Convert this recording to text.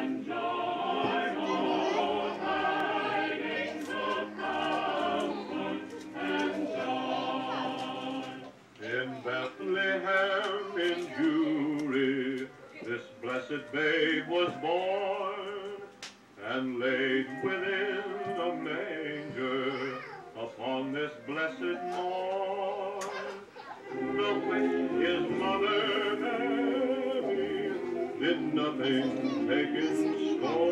In Bethlehem in Jewry, this blessed babe was born, and laid within a manger upon this blessed morn. The which his mother Mary did nothing take in scorn.